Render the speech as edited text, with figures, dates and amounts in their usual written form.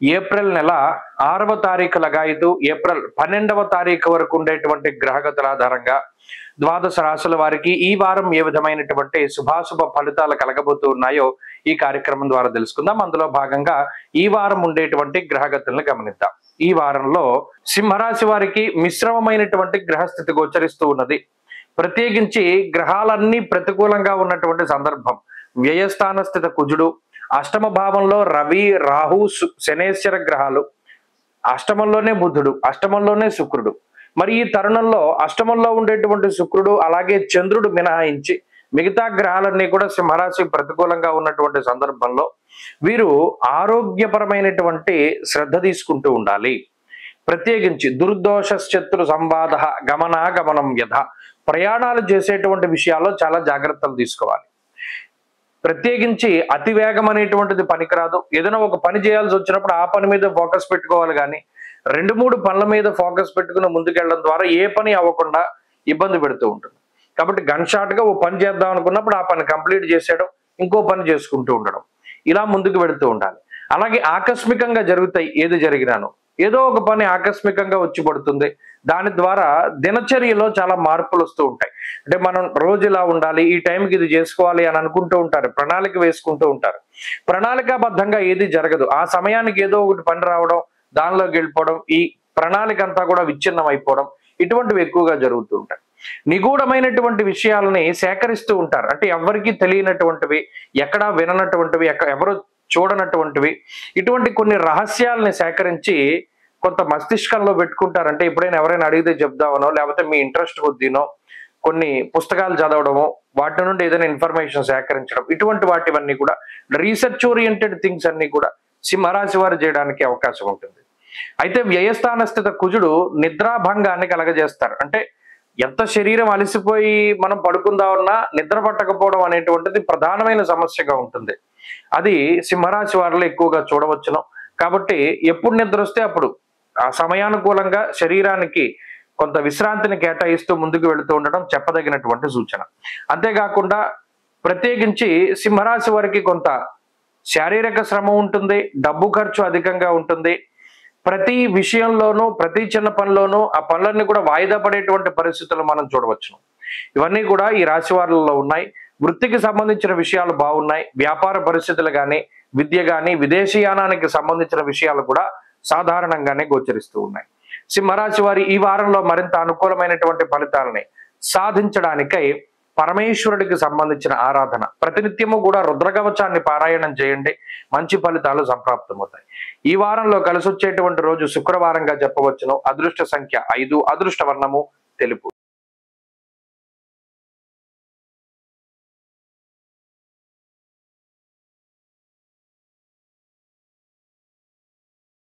April నెల 6వ తారీఖు లగాయతు ఏప్రిల్ 12వ తారీఖు వరకు ఉండేటువంటి గ్రహగతుల ఆధారంగా ద్వాదశ రాశుల వారికి ఈ వారం ఏ విధమైనటువంటి శుభాశుభ ఫలితాలు కలగబోతూ ఉన్నాయో ఈ కార్యక్రమం ద్వారా తెలుసుకుందాం. అందులో భాగంగా ఈ వారం ఉండేటువంటి గ్రహగతులను గమనిద్దాం. ఈ వారంలో సింహరాశి వారికి మిశ్రమమైనటువంటి గ్రహస్థితి గోచరిస్తూ ఉన్నది. ప్రత్యేకించి గ్రహాలన్నీ ప్రతికూలంగా ఉన్నటువంటి సందర్భం. వ్యయస్థాన స్థిత కుజుడు, అష్టమ భావంలో రవి, రాహు, శనేశ్వర గ్రహాలు, అష్టమంలోనే బుధుడు, అష్టమంలోనే శుక్రుడు. మరి ఈ తరుణంలో అష్టమంలో ఉండేటువంటి శుక్రుడు అలాగే చంద్రుడు మినహాయించి మిగతా గ్రహాలన్నీ కూడా సింహరాశి ప్రతికూలంగా ఉన్నటువంటి సందర్భంలో వీరు ఆరోగ్యపరమైనటువంటి శ్రద్ధ తీసుకుంటూ ఉండాలి. ప్రత్యేకించి దుర్దోషశత్రు సంవాద గమనాగమనం యథ, ప్రయాణాలు చేసేటువంటి విషయాల్లో చాలా జాగ్రత్తలు తీసుకోవాలి. ప్రత్యేకించి అతివేగం అనేటువంటిది పనికిరాదు. ఏదైనా ఒక పని చేయాల్సి వచ్చినప్పుడు ఆ పని మీద ఫోకస్ పెట్టుకోవాలి, కానీ 2-3 పనుల మీద ఫోకస్ పెట్టుకుని ముందుకెళ్ళడం ద్వారా ఏ పని అవ్వకుండా ఇబ్బంది పెడుతూ ఉంటుంది. కాబట్టి గన్ షాట్ గా ఓ పని చేద్దాం అనుకున్నప్పుడు ఆ పని కంప్లీట్ చేసేయడం, ఇంకో పని చేసుకుంటూ ఉండడం, ఇలా ముందుకు వెళుతూ ఉండాలి. అలాగే ఆకస్మికంగా జరుగుతాయి. ఏది జరిగినాను ఏదో ఒక పని ఆకస్మికంగా వచ్చి పడుతుంది. దాని ద్వారా దినచర్యలో చాలా మార్పులు వస్తూ ఉంటాయి. అంటే మనం రోజు ఇలా ఉండాలి, ఈ టైంకి ఇది చేసుకోవాలి అని అనుకుంటూ ఉంటారు, ప్రణాళిక వేసుకుంటూ ఉంటారు. ప్రణాళికాబద్ధంగా ఏది జరగదు. ఆ సమయానికి ఏదో ఒకటి పని రావడం, దానిలోకి వెళ్ళిపోవడం, ఈ ప్రణాళిక అంతా కూడా విచ్ఛిన్నం అయిపోవడం, ఇటువంటివి ఎక్కువగా జరుగుతూ ఉంటాయి. నిగూఢమైనటువంటి విషయాలని సేకరిస్తూ ఉంటారు. అంటే ఎవరికి తెలియనటువంటివి, ఎక్కడా విననటువంటివి, ఎవరు చూడనటువంటివి, ఇటువంటి కొన్ని రహస్యాలని సేకరించి కొంత మస్తిష్కంలో పెట్టుకుంటారు. అంటే ఎప్పుడైనా ఎవరైనా అడిగితే చెప్దామనో, లేకపోతే మీ ఇంట్రెస్ట్ కొద్దీనో కొన్ని పుస్తకాలు చదవడమో, వాటి నుండి ఏదైనా ఇన్ఫర్మేషన్ సేకరించడం, ఇటువంటి వాటివన్నీ కూడా రీసెర్చ్ ఓరియంటెడ్ థింగ్స్ అన్ని కూడా సింహరాశి వారు చేయడానికి అవకాశం ఉంటుంది. అయితే వ్యయస్థాన స్థిత కుజుడు నిద్రాభంగాన్ని కలగజేస్తారు. అంటే ఎంత శరీరం అలసిపోయి మనం పడుకుందామన్నా నిద్ర పట్టకపోవడం అనేటువంటిది ప్రధానమైన సమస్యగా ఉంటుంది. అది సింహరాశి వారిలో ఎక్కువగా చూడవచ్చును. కాబట్టి ఎప్పుడు నిద్ర వస్తే అప్పుడు ఆ సమయానుకూలంగా శరీరానికి కొంత విశ్రాంతిని కేటాయిస్తూ ముందుకు వెళుతూ ఉండడం చెప్పదగినటువంటి సూచన. అంతేకాకుండా ప్రత్యేకించి సింహరాశి వారికి కొంత శారీరక శ్రమ ఉంటుంది, డబ్బు ఖర్చు అధికంగా ఉంటుంది. ప్రతి విషయంలోనూ, ప్రతి చిన్న పనిలోనూ ఆ పనులన్నీ కూడా వాయిదా పడేటువంటి పరిస్థితులు మనం చూడవచ్చు. ఇవన్నీ కూడా ఈ రాశి వారిలో ఉన్నాయి. వృత్తికి సంబంధించిన విషయాలు బాగున్నాయి. వ్యాపార పరిస్థితులు కానీ, విద్య కానీ, విదేశీయానానికి సంబంధించిన విషయాలు కూడా సాధారణంగానే గోచరిస్తూ ఉన్నాయి. సింహరాశి వారి ఈ వారంలో మరింత అనుకూలమైనటువంటి ఫలితాలని సాధించడానికై పరమేశ్వరుడికి సంబంధించిన ఆరాధన, ప్రతినిత్యము కూడా రుద్రకవచాన్ని పారాయణం చేయండి. మంచి ఫలితాలు సంప్రాప్తమవుతాయి. ఈ వారంలో కలిసి వచ్చేటువంటి రోజు శుక్రవారంగా చెప్పవచ్చును. అదృష్ట సంఖ్య 5, అదృష్ట వర్ణము తెలుపు.